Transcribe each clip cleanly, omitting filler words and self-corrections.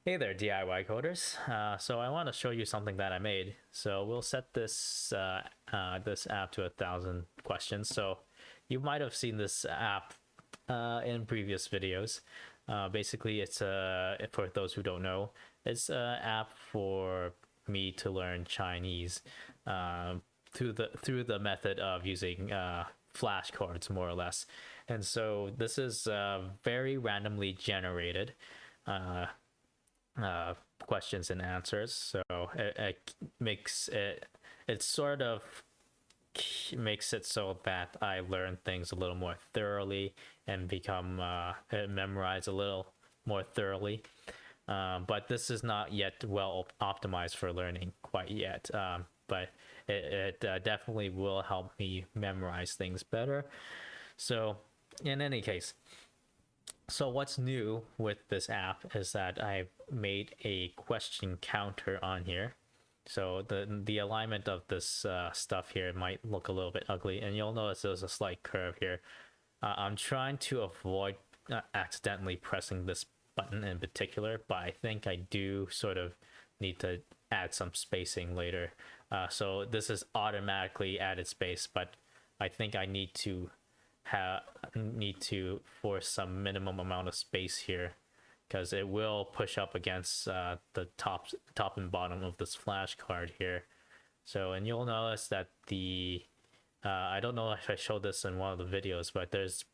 Hey there, DIY coders. So I want to show you something that I made. So we'll set this app to 1,000 questions. So you might have seen this app in previous videos. Basically, it's for those who don't know, it's an app for me to learn Chinese through the method of using flashcards, more or less. And so this is very randomly generated. Uh, Questions and answers. So it makes it sort of makes it so that I learn things a little more thoroughly and become memorize a little more thoroughly. But this is not yet well optimized for learning quite yet. But it definitely will help me memorize things better. So, in any case, so what's new with this app is that I've made a question counter on here. So the alignment of this stuff here might look a little bit ugly, and you'll notice there's a slight curve here. I'm trying to avoid accidentally pressing this button in particular, but I think I do sort of need to add some spacing later. So this is automatically added space, but I think I need to force some minimum amount of space here because it will push up against the top and bottom of this flashcard here. So, and you'll notice that I don't know if I showed this in one of the videos, but there's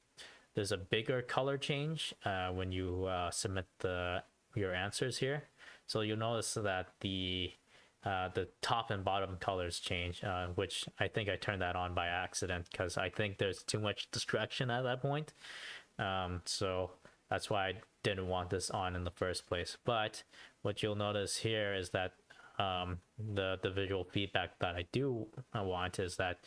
a bigger color change when you submit your answers here. So you'll notice that the top and bottom colors change, which I think I turned that on by accident because I think there's too much distraction at that point. So that's why I didn't want this on in the first place. But what you'll notice here is that the visual feedback that I do want is that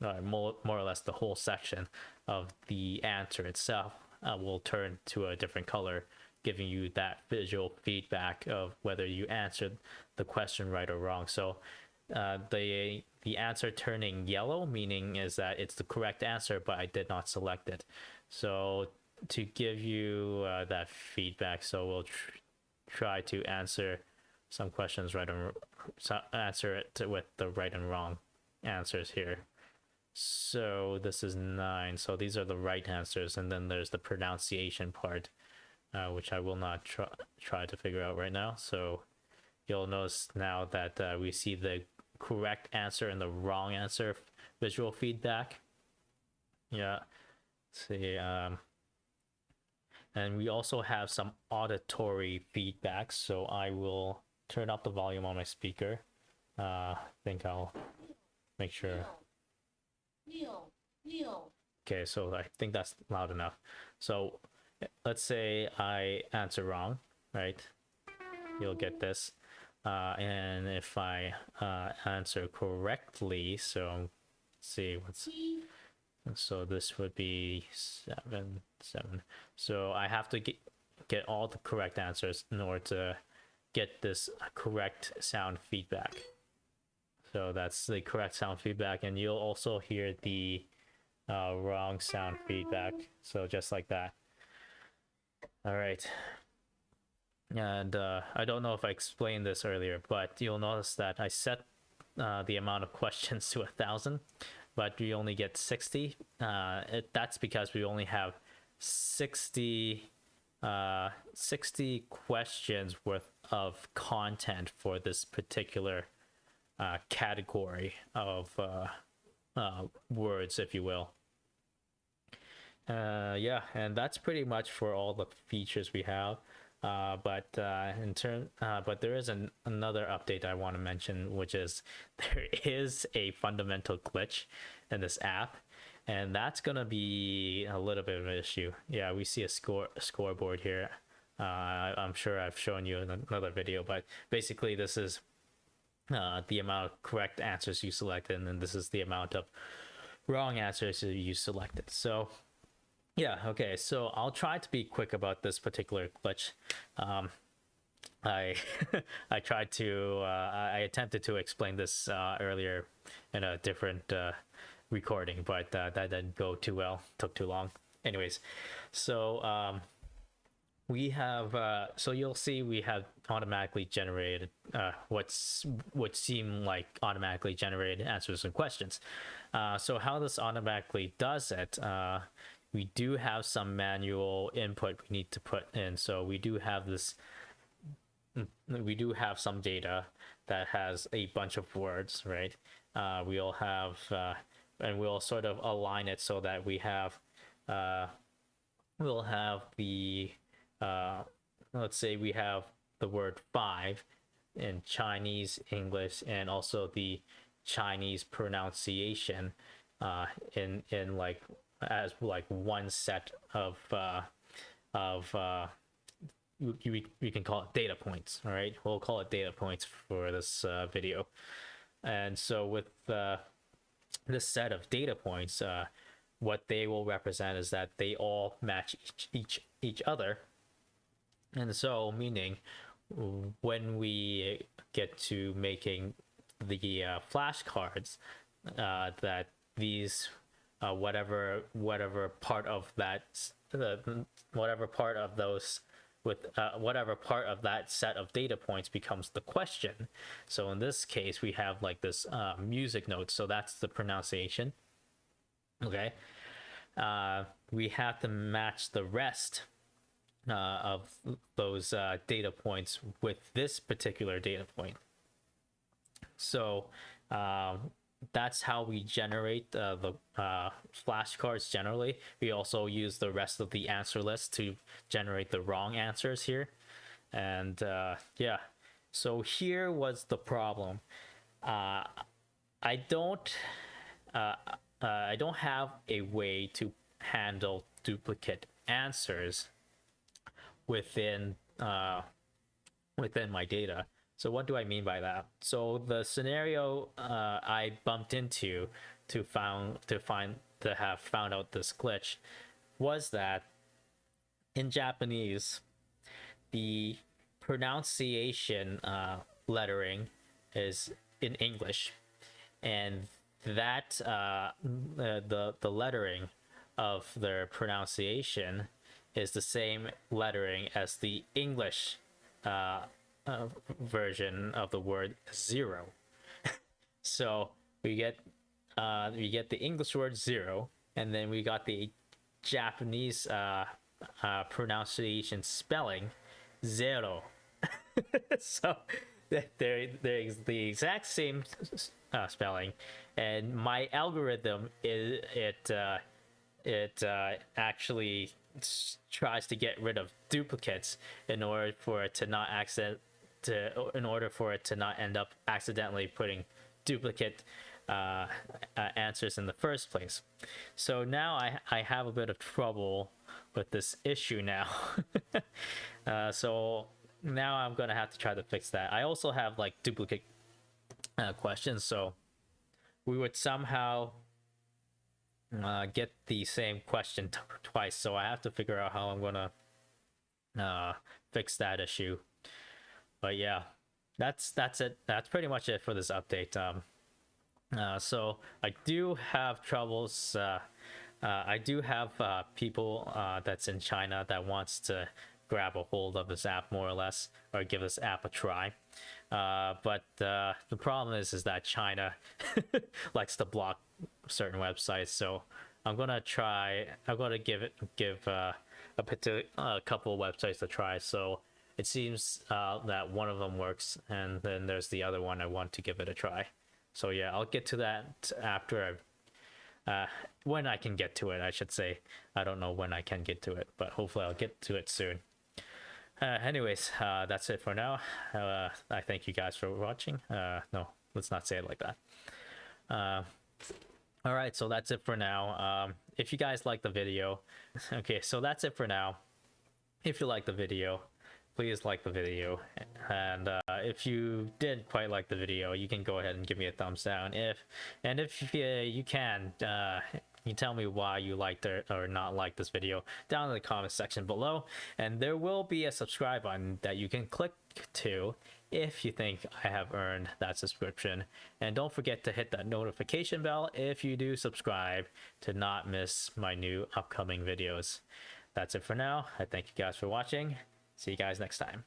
more or less the whole section of the answer itself will turn to a different color, giving you that visual feedback of whether you answered the question right or wrong. So the answer turning yellow, meaning is that it's the correct answer, but I did not select it. So to give you that feedback, so we'll try to answer some questions right, and answer it with the right and wrong answers here. So this is 9. So these are the right answers, and then there's the pronunciation part, which I will not try to figure out right now. So you'll notice now that we see the correct answer and the wrong answer visual feedback. Yeah. Let's see. And we also have some auditory feedback. So I will turn up the volume on my speaker. I think I'll make sure. Okay, so I think that's loud enough. So let's say I answer wrong, right? You'll get this. And if I answer correctly, so let's see so this would be 7. So I have to get all the correct answers in order to get this correct sound feedback. So that's the correct sound feedback, and you'll also hear the wrong sound feedback. So just like that. All right. And I don't know if I explained this earlier, but you'll notice that I set the amount of questions to 1,000, but we only get 60. That's because we only have 60 questions worth of content for this particular category of words, if you will. Yeah, and that's pretty much for all the features we have. But there is another update I want to mention, which is there is a fundamental glitch in this app, and that's gonna be a little bit of an issue. Yeah, we see a scoreboard here. I'm sure I've shown you in another video, but basically this is the amount of correct answers you selected, and then this is the amount of wrong answers you selected. So yeah, okay, so I'll try to be quick about this particular glitch. I I attempted to explain this earlier in a different recording, but that didn't go too well. Took too long. Anyways, so we have so you'll see we have automatically generated what seem like automatically generated answers and questions. So how this automatically does it, we do have some manual input we need to put in. So we do have some data that has a bunch of words, right? We'll have and we'll sort of align it so that we'll have the let's say we have the word 5 in Chinese, English, and also the Chinese pronunciation in like as like one set of we can call it data points. All right, we'll call it data points for this video. And so with this set of data points, what they will represent is that they all match each other. And so meaning when we get to making the flashcards, that these whatever part of that whatever part of those with whatever part of that set of data points becomes the question. So in this case, we have like this music note. So that's the pronunciation. Okay. We have to match the rest of those data points with this particular data point. So that's how we generate the flashcards generally. We also use the rest of the answer list to generate the wrong answers here. And yeah, so here was the problem. I don't have a way to handle duplicate answers within my data. So what do I mean by that? So the scenario I bumped into to have found out this glitch was that in Japanese, the pronunciation lettering is in English, and that the lettering of their pronunciation is the same lettering as the English version of the word zero. So we get the English word zero, and then we got the Japanese pronunciation spelling zero. So they're the exact same spelling, and my algorithm actually tries to get rid of duplicates in order for it to not end up accidentally putting duplicate answers in the first place. So now I have a bit of trouble with this issue now. So now I'm gonna have to try to fix that. I also have like duplicate questions, so we would somehow get the same question twice. So I have to figure out how I'm gonna fix that issue. But yeah, that's it. That's pretty much it for this update. So I do have troubles. I do have people that's in China that wants to grab a hold of this app more or less, or give this app a try. But the problem is that China likes to block certain websites. So I'm gonna give a couple of websites a try. So it seems that one of them works, and then there's the other one I want to give it a try. So yeah, I'll get to that after when I can get to it, I should say. I don't know when I can get to it, but hopefully I'll get to it soon. Anyways, that's it for now. I thank you guys for watching. No, let's not say it like that. All right, so that's it for now. If you guys like the video, okay, so that's it for now. If you like the video, please like the video, and if you did quite like the video, you can go ahead and give me a thumbs down. If you can tell me why you liked it or not like this video down in the comment section below, and there will be a subscribe button that you can click to if you think I have earned that subscription. And don't forget to hit that notification bell if you do subscribe to not miss my new upcoming videos. that's it for now. I thank you guys for watching. See you guys next time.